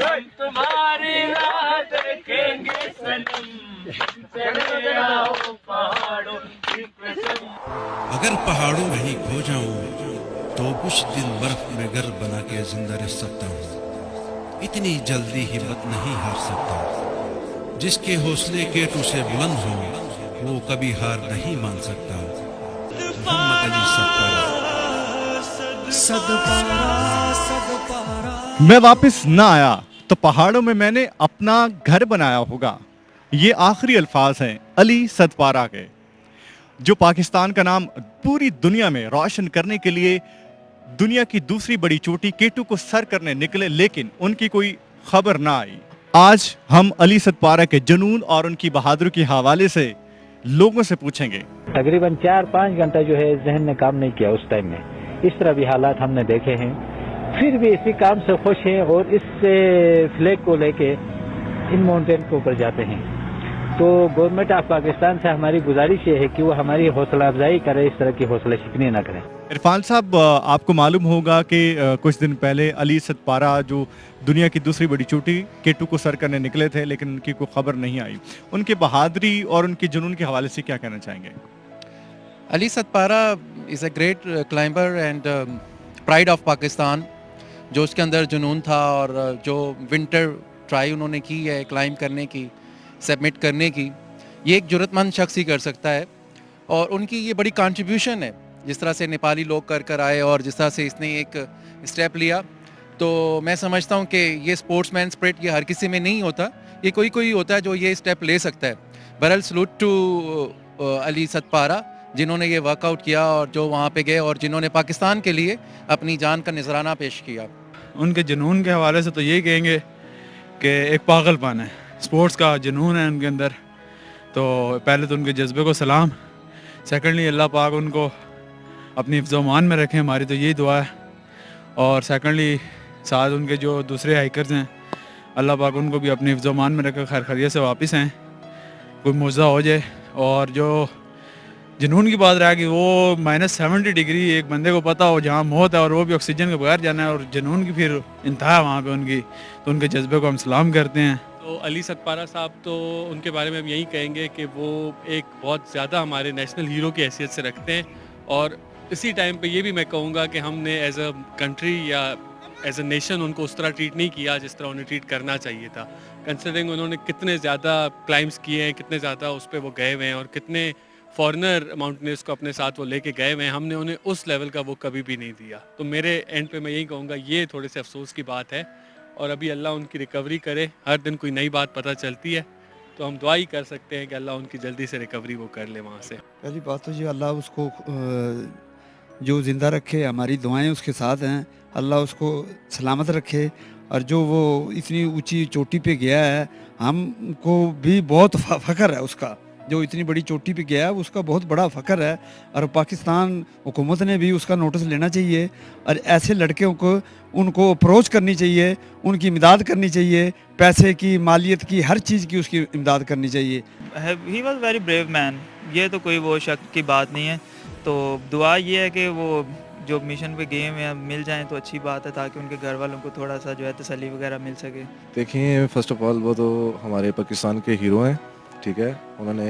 तुम्हारी राह देखेंगे सनम, चले आओ पहाड़ों की कसम। अगर पहाड़ों में ही खो जाऊं तो कुछ दिन बर्फ में घर बना के जिंदा रह सकता हूँ। इतनी जल्दी हिम्मत नहीं हार सकता। जिसके हौसले केटू से बुलंद हो वो कभी हार नहीं मान सकता। मोहम्मद अली सदपारा। मैं वापस ना आया तो पहाड़ों में मैंने अपना घर बनाया होगा। ये आखिरी अल्फाज हैं अली सदपारा के, जो पाकिस्तान का नाम पूरी दुनिया में रोशन करने के लिए दुनिया की दूसरी बड़ी चोटी केटू को सर करने निकले, लेकिन उनकी कोई खबर ना आई। आज हम अली सदपारा के जुनून और उनकी बहादुरी के हवाले से लोगों से पूछेंगे। तकरीबन 4-5 घंटा जो है जहन ने काम नहीं किया उस टाइम में। इस तरह भी हालात हमने देखे हैं, फिर भी इसी काम से खुश हैं और इस फ्लैग को लेके इन माउंटेन के ऊपर जाते हैं। तो गवर्नमेंट ऑफ पाकिस्तान से हमारी गुजारिश ये है कि वो हमारी हौसला अफजाई करे, इस तरह की हौसला शिकनी ना करें। इरफान साहब, आपको मालूम होगा कि कुछ दिन पहले अली सदपारा जो दुनिया की दूसरी बड़ी चोटी केटू को सर करने निकले थे, लेकिन उनकी कोई खबर नहीं आई। उनकी बहादुरी और उनके जुनून के हवाले से क्या कहना चाहेंगे? Ali Sadpara is a great climber and pride of Pakistan. जो उसके अंदर जुनून था और जो विंटर ट्राई उन्होंने की है क्लाइंब करने की, सबमिट करने की, ये एक ज़रूरतमंद शख्स ही कर सकता है। और उनकी ये बड़ी कंट्रीब्यूशन है, जिस तरह से नेपाली लोग कर आए और जिस तरह से इसने एक स्टेप लिया। तो मैं समझता हूँ कि ये स्पोर्ट्समैन स्पिरिट ये हर किसी में नहीं होता, ये कोई कोई होता है जो ये स्टेप ले सकता है। बहरहाल सलूट टू अली सदपारा जिन्होंने ये वर्कआउट किया और जो वहाँ पे गए और जिन्होंने पाकिस्तान के लिए अपनी जान का नजराना पेश किया। उनके जुनून के हवाले से तो यही कहेंगे कि एक पागलपन है, स्पोर्ट्स का जुनून है उनके अंदर। तो पहले तो उनके जज्बे को सलाम, सेकेंडली अल्लाह पाक उनको अपनी हिफ्ज़-ओ-मान में रखें, हमारी तो यही दुआ है। और सेकेंडली साथ उनके जो दूसरे हाइकर्स हैं, अल्लाह पाक उनको भी अपनी हिफ्ज़-ओ-मान में रखे, खैर खैरियत से वापस आएँ, कोई मुआवजा हो जाए। और जो जुनून की बात रहा कि वो -70 डिग्री एक बंदे को पता हो जहाँ मौत है और वो भी ऑक्सीजन के बगैर जाना है, और जुनून की फिर इंतहा वहाँ पे उनकी, तो उनके जज्बे को हम सलाम करते हैं। तो अली सदपारा साहब, तो उनके बारे में हम यही कहेंगे कि वो एक बहुत ज़्यादा हमारे नेशनल हीरो की हैसियत से रखते हैं। और इसी टाइम पे ये भी मैं कहूँगा कि हमने एज अ कंट्री या एज अ नेशन उनको उस तरह ट्रीट नहीं किया जिस तरह उन्हें ट्रीट करना चाहिए था। कंसिडरिंग उन्होंने कितने ज़्यादा क्लाइम्स किए हैं, कितने ज़्यादा उस पर वो गए हुए हैं और कितने फॉरेनर माउंटेनियर्स को अपने साथ वो लेके गए हुए हैं, हमने उन्हें उस लेवल का वो कभी भी नहीं दिया। तो मेरे एंड पे मैं यही कहूँगा, ये थोड़े से अफसोस की बात है। और अभी अल्लाह उनकी रिकवरी करे, हर दिन कोई नई बात पता चलती है, तो हम दुआ ही कर सकते हैं कि अल्लाह उनकी जल्दी से रिकवरी वो कर ले वहाँ से। पहली बात तो ये अल्लाह उसको जो ज़िंदा रखे, हमारी दुआएं उसके साथ हैं, अल्लाह उसको सलामत रखे। और जो वो इतनी ऊंची चोटी पे गया है, हमको भी बहुत फ़ख्र है उसका, जो इतनी बड़ी चोटी पे गया है उसका बहुत बड़ा फ़ख्र है। और पाकिस्तान हुकूमत ने भी उसका नोटिस लेना चाहिए और ऐसे लड़कों को उनको अप्रोच करनी चाहिए, उनकी इमदाद करनी चाहिए, पैसे की, मालियत की, हर चीज़ की उसकी इमदाद करनी चाहिए। He was very brave man, ये तो कोई वो शक की बात नहीं है। तो दुआ ये है कि वो जो मिशन पे गए हुए हैं मिल जाएं तो अच्छी बात है, ताकि उनके घर वालों को थोड़ा सा जो है तसल्ली वगैरह मिल सके। देखिए, फ़र्स्ट ऑफ ऑल वो तो हमारे पाकिस्तान के हीरो हैं, ठीक है। उन्होंने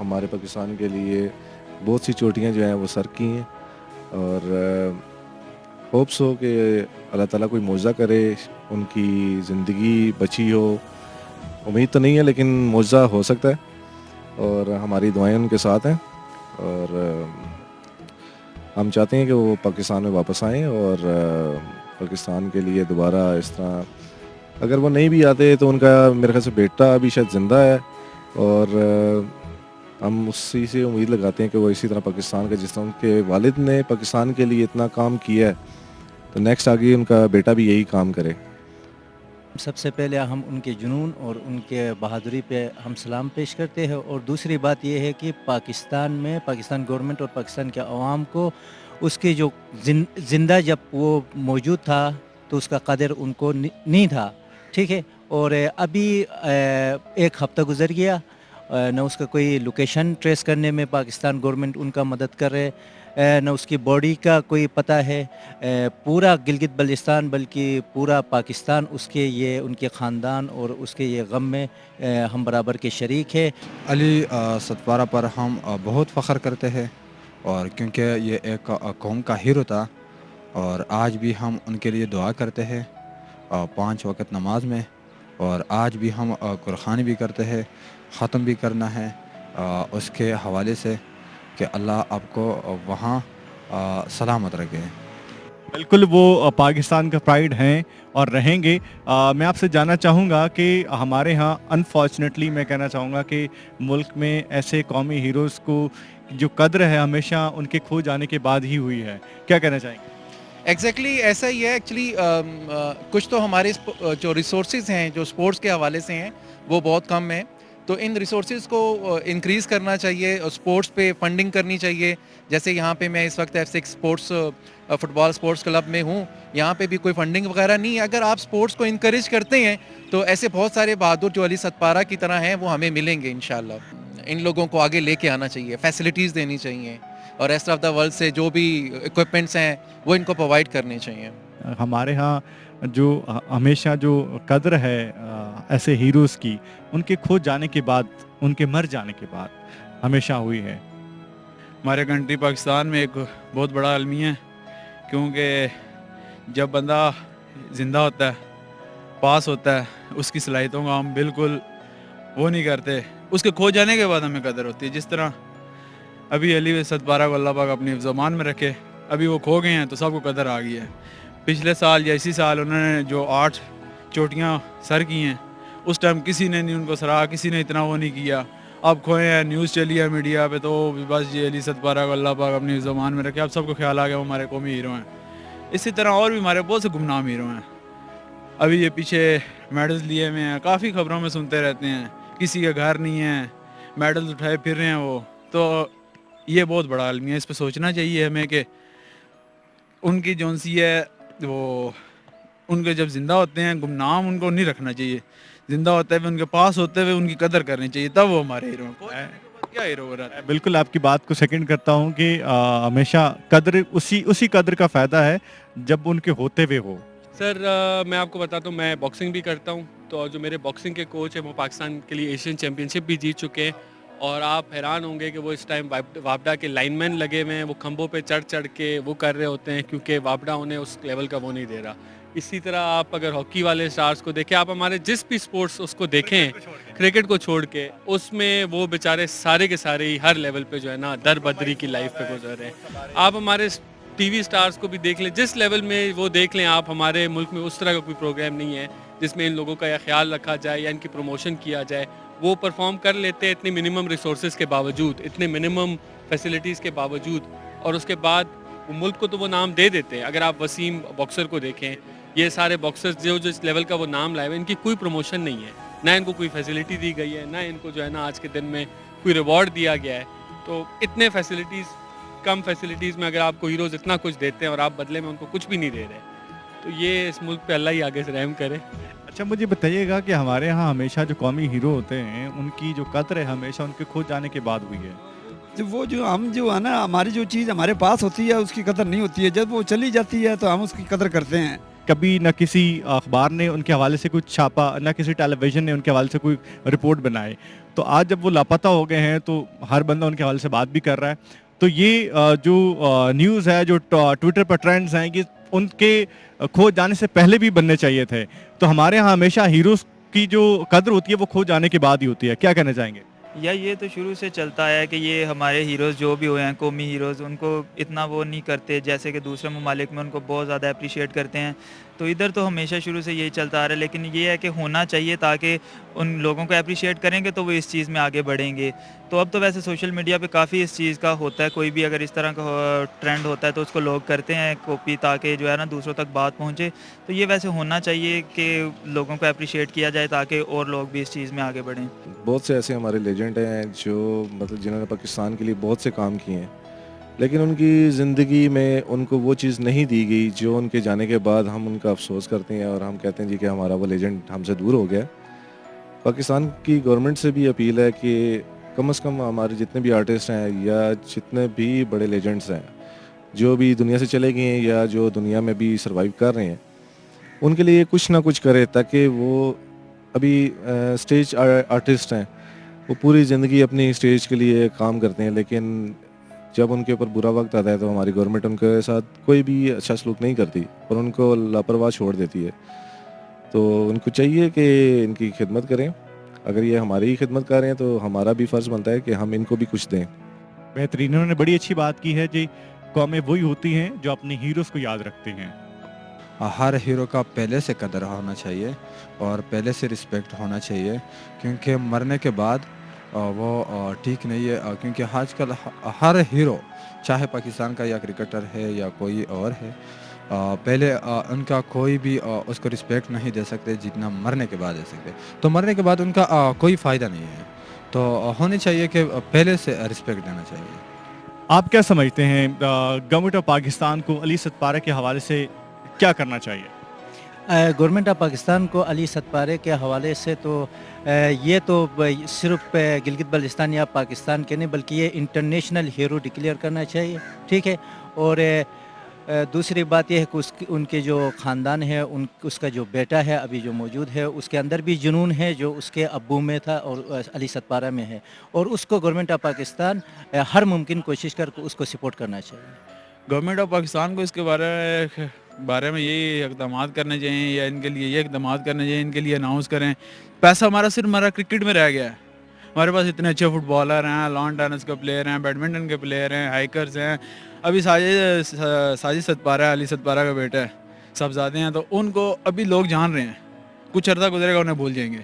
हमारे पाकिस्तान के लिए बहुत सी चोटियां जो हैं वो सर की हैं। और होप्स हो कि अल्लाह ताला कोई मौज़ा करे, उनकी ज़िंदगी बची हो। उम्मीद तो नहीं है लेकिन मौज़ा हो सकता है, और हमारी दुआएं उनके साथ हैं। और हम चाहते हैं कि वो पाकिस्तान में वापस आएँ और पाकिस्तान के लिए दोबारा इस तरह, अगर वो नहीं भी आते तो उनका मेरे ख्याल से बेटा अभी शायद ज़िंदा है, और हम उसी से उम्मीद लगाते हैं कि वो इसी तरह पाकिस्तान का, जिस तरह उनके वालिद ने पाकिस्तान के लिए इतना काम किया है, तो नेक्स्ट आगे उनका बेटा भी यही काम करे। सबसे पहले हम उनके जुनून और उनके बहादुरी पे हम सलाम पेश करते हैं। और दूसरी बात यह है कि पाकिस्तान में पाकिस्तान गवर्नमेंट और पाकिस्तान के अवाम को उसके जो ज़िंदा जब वो मौजूद था तो उसका कदर उनको नहीं था, ठीक है। और अभी एक हफ़्ता गुजर गया न उसका कोई लोकेशन ट्रेस करने में पाकिस्तान गवर्नमेंट उनका मदद कर रहे, न उसकी बॉडी का कोई पता है। पूरा गिलगित बल्तिस्तान बल्कि पूरा पाकिस्तान उसके ये उनके ख़ानदान और उसके ये गम में हम बराबर के शरीक है। अली सतपारा पर हम बहुत फ़ख्र करते हैं, और क्योंकि ये एक कौम का हीरो था, और आज भी हम उनके लिए दुआ करते हैं 5 वक्त नमाज में, और आज भी हम कुरान भी करते हैं, ख़त्म भी करना है उसके हवाले से कि अल्लाह आपको वहाँ सलामत रखे। बिल्कुल वो पाकिस्तान का प्राइड हैं और रहेंगे। मैं आपसे जानना चाहूँगा कि हमारे यहाँ अनफॉर्चुनेटली मैं कहना चाहूँगा कि मुल्क में ऐसे कौमी हीरोज़ को जो कद्र है हमेशा उनके खो जाने के बाद ही हुई है, क्या कहना चाहेंगे? एग्जैक्टली ऐसा ही है। एक्चुअली कुछ तो हमारे जो रिसोर्सेज हैं जो स्पोर्ट्स के हवाले से हैं वो बहुत कम है, तो इन रिसोर्सेज को इंक्रीज़ करना चाहिए और स्पोर्ट्स पे फंडिंग करनी चाहिए। जैसे यहाँ पे मैं इस वक्त F6 sports football sports club में हूँ, यहाँ पे भी कोई फंडिंग वगैरह नहीं है। अगर आप स्पोर्ट्स को इंकरेज करते हैं तो ऐसे बहुत सारे बहादुर जो अली सतपारा की तरह हैं वो हमें मिलेंगे इंशाल्लाह। इन लोगों को आगे लेके आना चाहिए, फैसिलिटीज़ देनी चाहिए, और रेस्ट ऑफ द वर्ल्ड से जो भी इक्विपमेंट्स हैं वो इनको प्रोवाइड करने चाहिए। हमारे यहाँ जो हमेशा जो कद्र है ऐसे हीरोज़ की, उनके खो जाने के बाद, उनके मर जाने के बाद हमेशा हुई है। हमारे कंट्री पाकिस्तान में एक बहुत बड़ा अलमिया है, क्योंकि जब बंदा ज़िंदा होता है, पास होता है, उसकी सलाहियतों का हम बिल्कुल वो नहीं करते, उसके खो जाने के बाद हमें कदर होती है। जिस तरह अभी अली सतपारा को अल्लाह पाक अपनी ज़बान में रखे, अभी वो खो गए हैं तो सबको कदर आ गई है। पिछले साल या इसी साल उन्होंने जो 8 चोटियाँ सर की हैं, उस टाइम किसी ने नहीं उनको सराहा, किसी ने इतना वो नहीं किया। अब खोए हैं, न्यूज़ चली है मीडिया पे, तो बस ये अली सतपारा को अल्लाह पाक अपनी ज़बान में रखे। अब सबको ख्याल आ गया वो हमारे कौमी हीरो हैं। इसी तरह और भी हमारे बहुत से गुमनाम हीरो हैं। अभी ये पीछे मेडल्स लिए हुए हैं, काफ़ी खबरों में सुनते रहते हैं, किसी का घर नहीं है, मेडल्स उठाए फिर रहे हैं वो। तो ये बहुत बड़ा अलमिया है, इस पर सोचना चाहिए हमें कि उनकी जौन सी है वो, उनके जब ज़िंदा होते हैं गुमनाम उनको नहीं रखना चाहिए, ज़िंदा होते हुए उनके पास होते हुए उनकी कदर करनी चाहिए, तब वो हमारे हीरो हैं। क्या हीरो हो रहा है? बिल्कुल आपकी बात को सेकंड करता हूँ कि हमेशा कद्र उसी कद्र का फ़ायदा है जब उनके होते हुए हो। सर मैं आपको बताता हूँ, मैं बॉक्सिंग भी करता हूँ, तो जो मेरे बॉक्सिंग के कोच हैं वो पाकिस्तान के लिए एशियन चैम्पियनशिप भी जीत चुके हैं, और आप हैरान होंगे कि वो इस टाइम वापडा के लाइनमैन लगे हुए हैं, वो खंभों पे चढ़ के वो कर रहे होते हैं, क्योंकि वापडा उन्हें उस लेवल का वो नहीं दे रहा। इसी तरह आप अगर हॉकी वाले स्टार्स को देखें, आप हमारे जिस भी स्पोर्ट्स उसको देखें, क्रिकेट को छोड़ के, उसमें वो बेचारे सारे के सारे ही हर लेवल पे जो है ना दर बदरी की लाइफ पे गुजर रहे हैं। आप हमारे टीवी स्टार्स को भी देख लें, जिस लेवल में वो देख लें आप, हमारे मुल्क में उस तरह का कोई प्रोग्राम नहीं है जिसमें इन लोगों का या ख्याल रखा जाए या इनकी प्रमोशन किया जाए। वो परफॉर्म कर लेते हैं इतने मिनिमम रिसोर्सेज के बावजूद, इतने मिनिमम फैसिलिटीज़ के बावजूद, और उसके बाद वो मुल्क को तो वो नाम दे देते हैं। अगर आप वसीम बॉक्सर को देखें, ये सारे बॉक्सर्स जो जिस लेवल का वो नाम लाए हुए, इनकी कोई प्रमोशन नहीं है, ना इनको कोई फैसिलिटी दी गई है, ना इनको जो है ना आज के दिन में कोई रिवॉर्ड दिया गया है। तो इतने फैसिलिटीज़, कम फैसिलिटीज़ में अगर आपको हीरोज़ इतना कुछ देते हैं और आप बदले में उनको कुछ भी नहीं दे रहे, तो ये इस मुल्क पे अल्लाह ही आगे से रहम करे। अच्छा मुझे बताइएगा कि हमारे यहाँ हमेशा जो कौमी हीरो होते हैं उनकी जो कद्र है हमेशा उनके खो जाने के बाद हुई है। जो हम जो है ना, हमारी जो चीज़ हमारे पास होती है उसकी कदर नहीं होती है, जब वो चली जाती है तो हम उसकी कदर करते हैं। कभी न किसी अखबार ने उनके हवाले से कुछ छापा, न किसी टेलीविज़न ने उनके हवाले से कोई रिपोर्ट बनाई, तो आज जब वो लापता हो गए हैं तो हर बंदा उनके हवाले से बात भी कर रहा है। तो ये जो न्यूज़ है, जो ट्विटर पर ट्रेंड्स हैं, कि उनके खो जाने से पहले भी बनने चाहिए थे। तो हमारे यहाँ हमेशा हीरोज़ की जो कद्र होती है वो खो जाने के बाद ही होती है, क्या कहना चाहेंगे? या ये तो शुरू से चलता है कि ये हमारे हीरोज़ जो भी हुए हैं, कौमी हीरोज़, उनको इतना वो नहीं करते जैसे कि दूसरे ममालिक में उनको बहुत ज़्यादा अप्रिशिएट करते हैं। तो इधर तो हमेशा शुरू से यही चलता आ रहा है, लेकिन ये है कि होना चाहिए ताकि उन लोगों को अप्रिशिएट करेंगे तो वो इस चीज़ में आगे बढ़ेंगे। तो अब तो वैसे सोशल मीडिया पे काफ़ी इस चीज़ का होता है, कोई भी अगर इस तरह का ट्रेंड होता है तो उसको लोग करते हैं कॉपी, ताकि जो है ना दूसरों तक बात पहुँचे। तो ये वैसे होना चाहिए कि लोगों को अप्रिशिएट किया जाए ताकि और लोग भी इस चीज़ में आगे बढ़ें। बहुत से ऐसे हमारे लेजेंड हैं जो मतलब जिन्होंने पाकिस्तान के लिए बहुत से काम किए हैं, लेकिन उनकी ज़िंदगी में उनको वो चीज़ नहीं दी गई जो उनके जाने के बाद हम उनका अफसोस करते हैं और हम कहते हैं जी कि हमारा वो लेजेंड हमसे दूर हो गया। پاکستان کی گورنمنٹ سے بھی اپیل ہے کہ کم از کم ہمارے جتنے بھی آرٹسٹ ہیں یا جتنے بھی بڑے لیجنڈس ہیں جو بھی دنیا سے چلے گئے ہیں یا جو دنیا میں بھی سروائیو کر رہے ہیں، ان کے لیے کچھ نہ کچھ کرے، تاکہ وہ ابھی اسٹیج آرٹسٹ ہیں، وہ پوری زندگی اپنی اسٹیج کے لیے کام کرتے ہیں، لیکن جب ان کے اوپر برا وقت آتا ہے تو ہماری گورنمنٹ ان کے ساتھ کوئی بھی اچھا سلوک نہیں کرتی اور ان کو لاپرواہ چھوڑ دیتی ہے. تو ان کو چاہیے کہ ان کی خدمت کریں. اگر یہ ہماری ہی خدمت کر رہے ہیں تو ہمارا بھی فرض بنتا ہے کہ ہم ان کو بھی کچھ دیں. بہترین، انہوں نے بڑی اچھی بات کی ہے جی. قومیں وہی ہوتی ہیں جو اپنے ہیروز کو یاد رکھتے ہیں. ہر ہیرو کا پہلے سے قدر ہونا چاہیے اور پہلے سے رسپیکٹ ہونا چاہیے، کیونکہ مرنے کے بعد وہ ٹھیک نہیں ہے. کیونکہ آج کل ہر ہیرو چاہے پاکستان کا یا کرکٹر ہے یا کوئی اور ہے، پہلے ان کا کوئی بھی اس کو رسپیکٹ نہیں دے سکتے جتنا مرنے کے بعد دے سکتے. تو مرنے کے بعد ان کا کوئی فائدہ نہیں ہے. تو ہونی چاہیے کہ پہلے سے رسپیکٹ دینا چاہیے. آپ کیا سمجھتے ہیں گورنمنٹ آف پاکستان کو علی ستپارہ کے حوالے سے کیا کرنا چاہیے؟ گورنمنٹ آف پاکستان کو علی ستپارہ کے حوالے سے تو یہ تو صرف گلگت بلتستان یا پاکستان کے نہیں بلکہ یہ انٹرنیشنل ہیرو ڈکلیئر کرنا چاہیے، ٹھیک ہے. اور دوسری بات یہ ہے کہ ان کے جو خاندان ہے، اس کا جو بیٹا ہے ابھی جو موجود ہے، اس کے اندر بھی جنون ہے جو اس کے ابو میں تھا اور علی ستپارہ میں ہے، اور اس کو گورنمنٹ آف پاکستان ہر ممکن کوشش کر اس کو سپورٹ کرنا چاہیے. گورنمنٹ آف پاکستان کو اس کے بارے میں یہی اقدامات کرنے چاہیے، یا ان کے لیے یہ اقدامات کرنے چاہیے، ان کے لیے اناؤنس کریں. پیسہ ہمارا صرف کرکٹ میں رہ گیا ہے. ہمارے پاس اتنے اچھے فٹ بالر ہیں، لان ٹینس کے پلیئر ہیں، بیڈمنٹن کے پلیئر ہیں، ہائیکرز ہیں. ابھی ساجد ستپارہ علی ستپارہ کا بیٹا ہے، صاحبزادے ہیں، تو ان کو ابھی لوگ جان رہے ہیں. کچھ عرصہ گزرے گا انہیں بھول جائیں گے.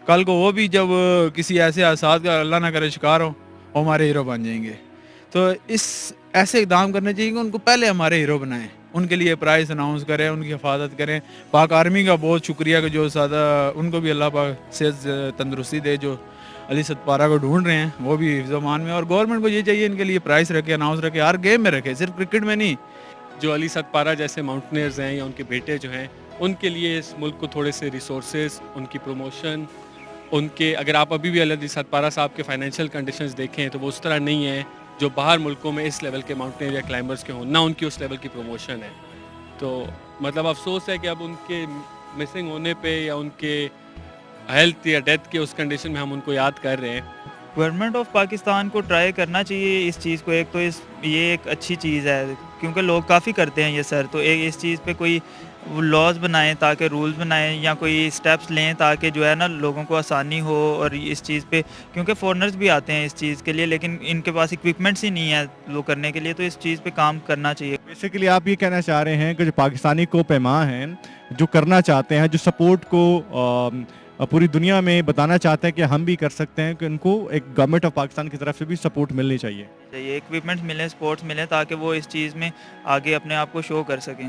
کل کو وہ بھی جب کسی ایسے حادثات کا اللہ نہ کرے شکار ہو، وہ ہمارے ہیرو بن جائیں گے. تو ایسے اقدام کرنے چاہیے کہ ان کو پہلے ہمارے ہیرو بنائیں، ان کے لیے پرائز اناؤنس کریں، ان کی حفاظت کریں. پاک آرمی کا بہت شکریہ کہ جو سادہ ان کو بھی اللہ پاک صحت تندرستی دے، جو علی ستپارہ کو ڈھونڈ رہے ہیں وہ بھی حفظ و امان میں. اور گورنمنٹ کو یہ چاہیے ان کے لیے پرائز رکھے، اناؤنس رکھے، ہر گیم میں رکھے، صرف کرکٹ میں نہیں. جو علی ستپارہ جیسے ماؤنٹینئرز ہیں یا ان کے بیٹے جو ہیں، ان کے لیے اس ملک کو تھوڑے سے ریسورسز، ان کی پروموشن، ان کے اگر آپ ابھی بھی علی ستپارہ صاحب کے فائنینشیل کنڈیشنز دیکھیں تو وہ اس طرح نہیں ہیں جو باہر ملکوں میں اس لیول کے ماؤنٹینئر یا کلائمبرز کے ہوں، نہ ان کی اس لیول کی پروموشن ہے. تو مطلب افسوس ہے کہ اب ان کے مسنگ ہونے پہ یا ان کے ہیلتھ یا ڈیتھ کے اس کنڈیشن میں ہم ان کو یاد کر رہے ہیں. گورنمنٹ آف پاکستان کو ٹرائی کرنا چاہیے اس چیز کو. ایک تو یہ ایک اچھی چیز ہے کیونکہ لوگ کافی کرتے ہیں یہ سر، تو ایک اس چیز پہ کوئی لاز بنائیں، تاکہ رولز بنائیں یا کوئی سٹیپس لیں تاکہ جو ہے نا لوگوں کو آسانی ہو. اور اس چیز پہ کیونکہ فورنرز بھی آتے ہیں اس چیز کے لیے، لیکن ان کے پاس اکوپمنٹس ہی نہیں ہے وہ کرنے کے لیے، تو اس چیز پہ کام کرنا چاہیے. بیسیکلی آپ یہ کہنا چاہ رہے ہیں کہ جو پاکستانی کو پیما ہیں، جو کرنا چاہتے ہیں، جو سپورٹ کو پوری دنیا میں بتانا چاہتے ہیں کہ ہم بھی کر سکتے ہیں، کہ ان کو ایک گورنمنٹ آف پاکستان کی طرف سے بھی سپورٹ ملنی چاہیے. اکوپمنٹس ملیں، سپورٹس ملیں، تاکہ وہ اس چیز میں آگے اپنے آپ کو شو کر سکیں.